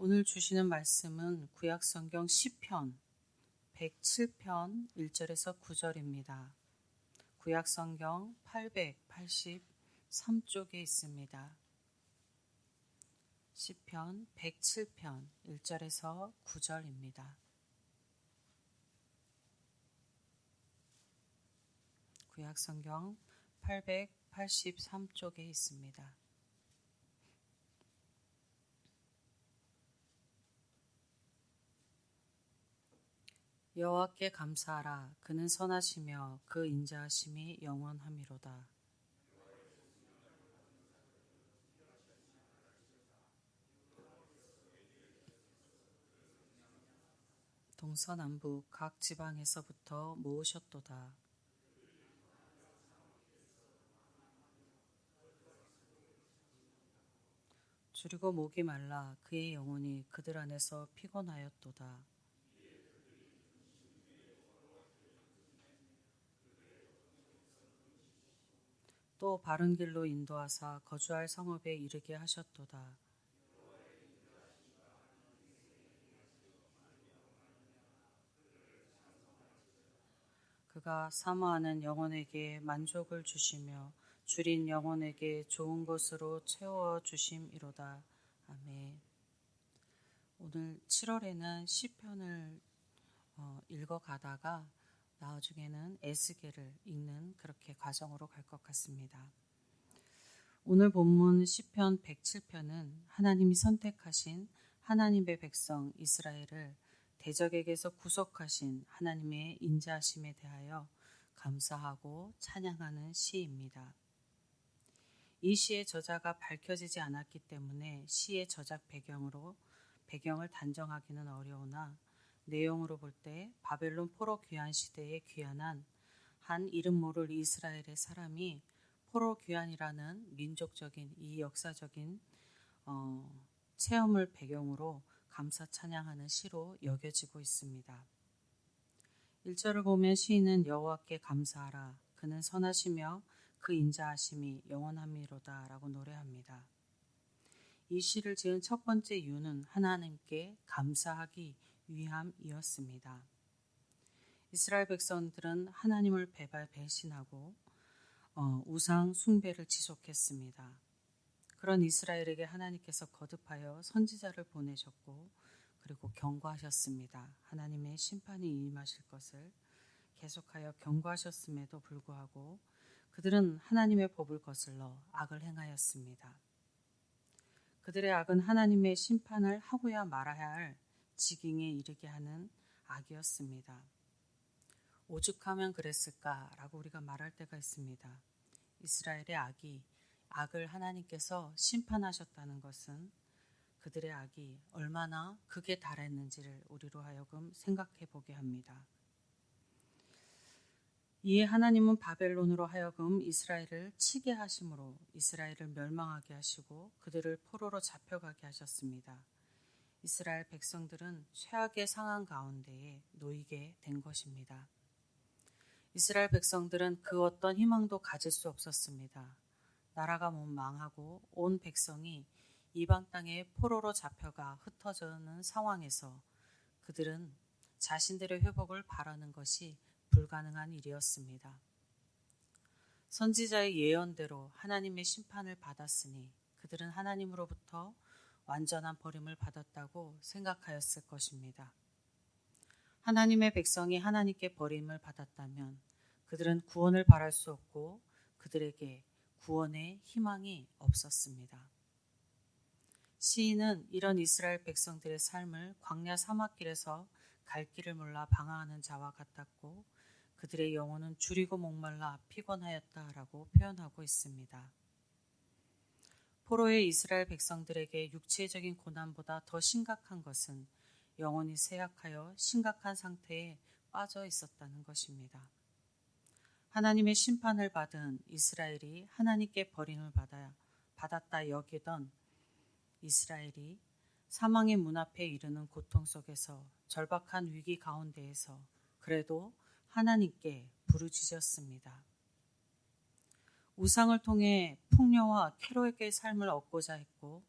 오늘 주시는 말씀은 구약성경 시편 107편 1절에서 9절입니다. 구약성경 883쪽에 있습니다. 시편 107편 1절에서 9절입니다. 구약성경 883쪽에 있습니다. 여호와께 감사하라. 그는 선하시며 그 인자하심이 영원함이로다. 동서남북 각 지방에서부터 모으셨도다. 줄이고 목이 말라 그의 영혼이 그들 안에서 피곤하였도다. 또 바른 길로 인도하사 거주할 성읍에 이르게 하셨도다. 그가 사모하는 영혼에게 만족을 주시며 줄인 영혼에게 좋은 것으로 채워 주심이로다. 아멘. 오늘 7월에는 시편을 읽어가다가 나중에는 에스겔을 읽는 그렇게 과정으로 갈 것 같습니다. 오늘 본문 시편 107편은 하나님이 선택하신 하나님의 백성 이스라엘을 대적에게서 구속하신 하나님의 인자하심에 대하여 감사하고 찬양하는 시입니다. 이 시의 저자가 밝혀지지 않았기 때문에 시의 저작 배경을 단정하기는 어려우나 내용으로 볼 때 바벨론 포로 귀환 시대에 귀환한 한 이름 모를 이스라엘의 사람이 포로 귀환이라는 민족적인 이 역사적인 체험을 배경으로 감사 찬양하는 시로 여겨지고 있습니다. 1절을 보면 시인은 여호와께 감사하라. 그는 선하시며 그 인자하심이 영원함이로다 라고 노래합니다. 이 시를 지은 첫 번째 이유는 하나님께 감사하기 위함이었습니다. 이스라엘 백성들은 하나님을 배신하고 우상 숭배를 지속했습니다. 그런 이스라엘에게 하나님께서 거듭하여 선지자를 보내셨고 그리고 경고하셨습니다. 하나님의 심판이 임하실 것을 계속하여 경고하셨음에도 불구하고 그들은 하나님의 법을 거슬러 악을 행하였습니다. 그들의 악은 하나님의 심판을 하고야 말아야 할 지경에 이르게 하는 악이었습니다. 오죽하면 그랬을까라고 우리가 말할 때가 있습니다. 이스라엘의 악을 하나님께서 심판하셨다는 것은 그들의 악이 얼마나 극에 달했는지를 우리로 하여금 생각해 보게 합니다. 이에 하나님은 바벨론으로 하여금 이스라엘을 치게 하심으로 이스라엘을 멸망하게 하시고 그들을 포로로 잡혀가게 하셨습니다. 이스라엘 백성들은 최악의 상황 가운데에 놓이게 된 것입니다. 이스라엘 백성들은 그 어떤 희망도 가질 수 없었습니다. 나라가 망하고 온 백성이 이방 땅에 포로로 잡혀가 흩어져는 상황에서 그들은 자신들의 회복을 바라는 것이 불가능한 일이었습니다. 선지자의 예언대로 하나님의 심판을 받았으니 그들은 하나님으로부터 완전한 버림을 받았다고 생각하였을 것입니다. 하나님의 백성이 하나님께 버림을 받았다면 그들은 구원을 바랄 수 없고 그들에게 구원의 희망이 없었습니다. 시인은 이런 이스라엘 백성들의 삶을 광야 사막길에서 갈 길을 몰라 방황하는 자와 같았고 그들의 영혼은 줄이고 목말라 피곤하였다라고 표현하고 있습니다. 포로의 이스라엘 백성들에게 육체적인 고난보다 더 심각한 것은 영혼이 쇠약하여 심각한 상태에 빠져 있었다는 것입니다. 하나님의 심판을 받은 이스라엘이 하나님께 버림을 받았다 여기던 이스라엘이 사망의 문 앞에 이르는 고통 속에서 절박한 위기 가운데에서 그래도 하나님께 부르짖었습니다. 우상을 통해 풍요와 쾌락의 삶을 얻고자 했고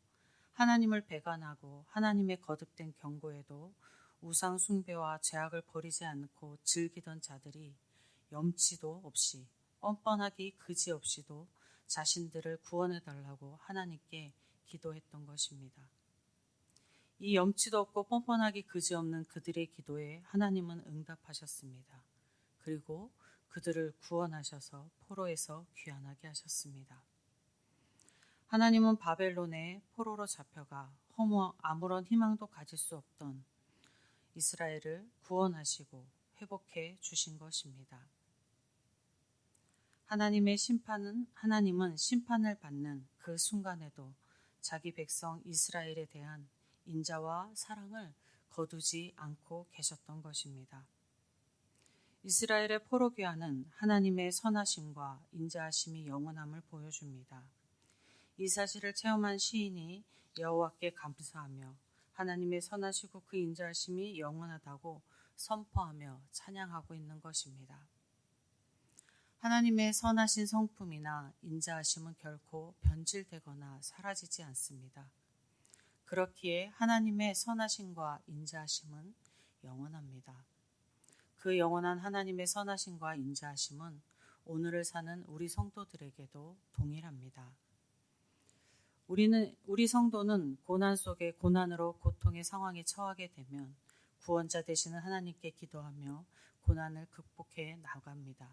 하나님을 배반하고 하나님의 거듭된 경고에도 우상 숭배와 죄악을 버리지 않고 즐기던 자들이 염치도 없이 뻔뻔하기 그지없이도 자신들을 구원해 달라고 하나님께 기도했던 것입니다. 이 염치도 없고 뻔뻔하기 그지없는 그들의 기도에 하나님은 응답하셨습니다. 그리고 그들을 구원하셔서 포로에서 귀환하게 하셨습니다. 하나님은 바벨론의 포로로 잡혀가 아무런 희망도 가질 수 없던 이스라엘을 구원하시고 회복해 주신 것입니다. 하나님은 심판을 받는 그 순간에도 자기 백성 이스라엘에 대한 인자와 사랑을 거두지 않고 계셨던 것입니다. 이스라엘의 포로 귀환은 하나님의 선하심과 인자하심이 영원함을 보여줍니다. 이 사실을 체험한 시인이 여호와께 감사하며 하나님의 선하시고 그 인자하심이 영원하다고 선포하며 찬양하고 있는 것입니다. 하나님의 선하신 성품이나 인자하심은 결코 변질되거나 사라지지 않습니다. 그렇기에 하나님의 선하심과 인자하심은 영원합니다. 그 영원한 하나님의 선하심과 인자하심은 오늘을 사는 우리 성도들에게도 동일합니다. 우리 성도는 고난 속에 고난으로 고통의 상황에 처하게 되면 구원자 되시는 하나님께 기도하며 고난을 극복해 나갑니다.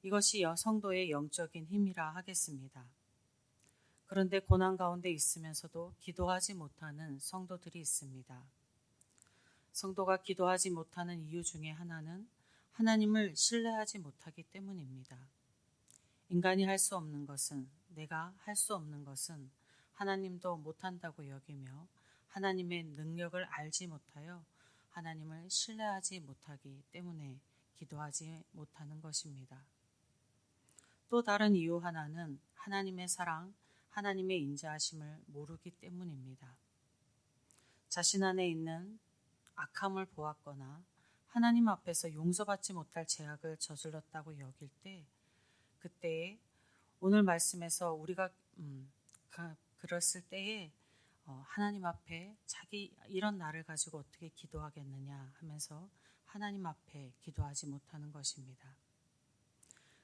이것이 성도의 영적인 힘이라 하겠습니다. 그런데 고난 가운데 있으면서도 기도하지 못하는 성도들이 있습니다. 성도가 기도하지 못하는 이유 중에 하나는 하나님을 신뢰하지 못하기 때문입니다. 인간이 할 수 없는 것은, 내가 할 수 없는 것은 하나님도 못한다고 여기며 하나님의 능력을 알지 못하여 하나님을 신뢰하지 못하기 때문에 기도하지 못하는 것입니다. 또 다른 이유 하나는 하나님의 사랑, 하나님의 인자하심을 모르기 때문입니다. 자신 안에 있는 악함을 보았거나 하나님 앞에서 용서받지 못할 죄악을 저질렀다고 여길 때, 그때에 오늘 말씀에서 우리가 그랬을 때에 하나님 앞에 자기 이런 나를 가지고 어떻게 기도하겠느냐 하면서 하나님 앞에 기도하지 못하는 것입니다.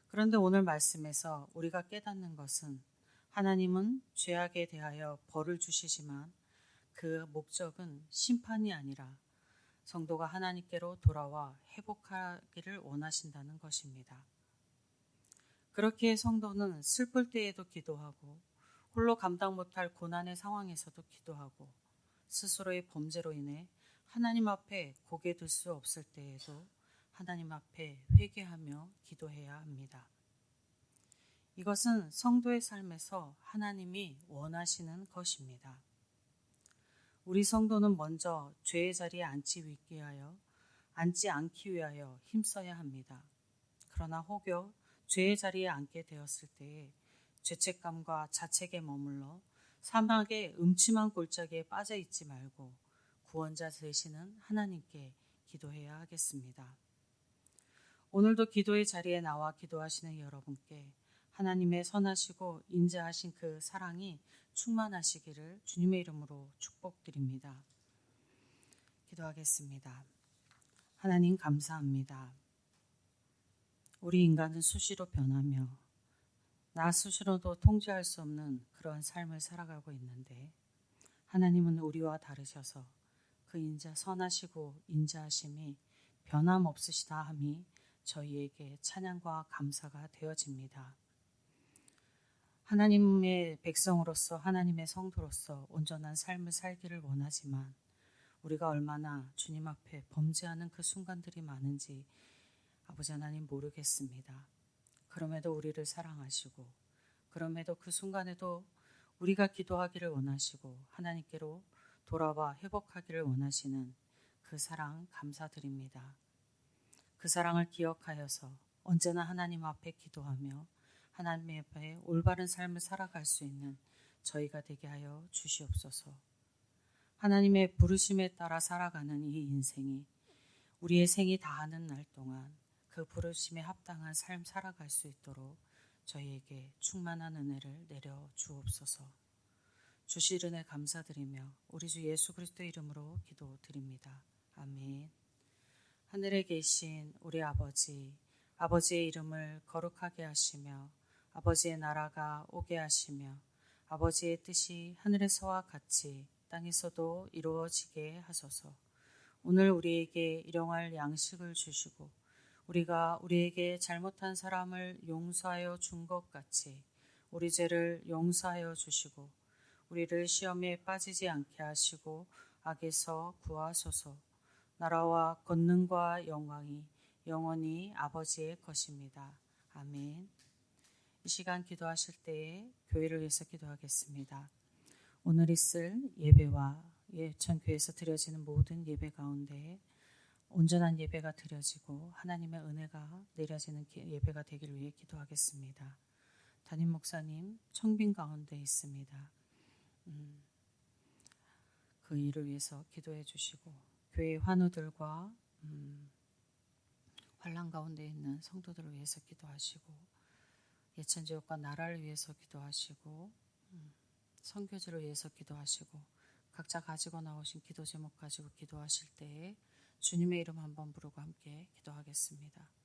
그런데 오늘 말씀에서 우리가 깨닫는 것은 하나님은 죄악에 대하여 벌을 주시지만 그 목적은 심판이 아니라 성도가 하나님께로 돌아와 회복하기를 원하신다는 것입니다. 그렇기에 성도는 슬플 때에도 기도하고 홀로 감당 못할 고난의 상황에서도 기도하고 스스로의 범죄로 인해 하나님 앞에 고개 들 수 없을 때에도 하나님 앞에 회개하며 기도해야 합니다. 이것은 성도의 삶에서 하나님이 원하시는 것입니다. 우리 성도는 먼저 죄의 자리에 앉지 않기 위하여 힘써야 합니다. 그러나 혹여 죄의 자리에 앉게 되었을 때에 죄책감과 자책에 머물러 사막의 음침한 골짜기에 빠져 있지 말고 구원자 되시는 하나님께 기도해야 하겠습니다. 오늘도 기도의 자리에 나와 기도하시는 여러분께 하나님의 선하시고 인자하신 그 사랑이 충만하시기를 주님의 이름으로 축복드립니다. 기도하겠습니다. 하나님 감사합니다. 우리 인간은 수시로 변하며 나 스스로도 통제할 수 없는 그런 삶을 살아가고 있는데 하나님은 우리와 다르셔서 그 선하시고 인자하심이 변함없으시다 함이 저희에게 찬양과 감사가 되어집니다. 하나님의 백성으로서 하나님의 성도로서 온전한 삶을 살기를 원하지만 우리가 얼마나 주님 앞에 범죄하는 그 순간들이 많은지 아버지 하나님 모르겠습니다. 그럼에도 우리를 사랑하시고 그럼에도 그 순간에도 우리가 기도하기를 원하시고 하나님께로 돌아와 회복하기를 원하시는 그 사랑 감사드립니다. 그 사랑을 기억하여서 언제나 하나님 앞에 기도하며 하나님 앞에 올바른 삶을 살아갈 수 있는 저희가 되게 하여 주시옵소서. 하나님의 부르심에 따라 살아가는 이 인생이 우리의 생이 다하는 날 동안 그 부르심에 합당한 삶 살아갈 수 있도록 저희에게 충만한 은혜를 내려 주옵소서. 주실 은혜 감사드리며 우리 주 예수 그리스도 이름으로 기도드립니다. 아멘. 하늘에 계신 우리 아버지, 아버지의 이름을 거룩하게 하시며 아버지의 나라가 오게 하시며 아버지의 뜻이 하늘에서와 같이 땅에서도 이루어지게 하소서. 오늘 우리에게 일용할 양식을 주시고 우리가 우리에게 잘못한 사람을 용서하여 준 것 같이 우리 죄를 용서하여 주시고 우리를 시험에 빠지지 않게 하시고 악에서 구하소서. 나라와 권능과 영광이 영원히 아버지의 것입니다. 아멘. 이 시간 기도하실 때에 교회를 위해서 기도하겠습니다. 오늘 있을 예배와 예천교회에서 드려지는 모든 예배 가운데 온전한 예배가 드려지고 하나님의 은혜가 내려지는 예배가 되기를 위해 기도하겠습니다. 담임 목사님 청빙 가운데 있습니다. 그 일을 위해서 기도해 주시고 교회 환우들과 환난 가운데 있는 성도들을 위해서 기도하시고 예천지역과 나라를 위해서 기도하시고 선교지를 위해서 기도하시고 각자 가지고 나오신 기도 제목 가지고 기도하실 때에 주님의 이름 한번 부르고 함께 기도하겠습니다.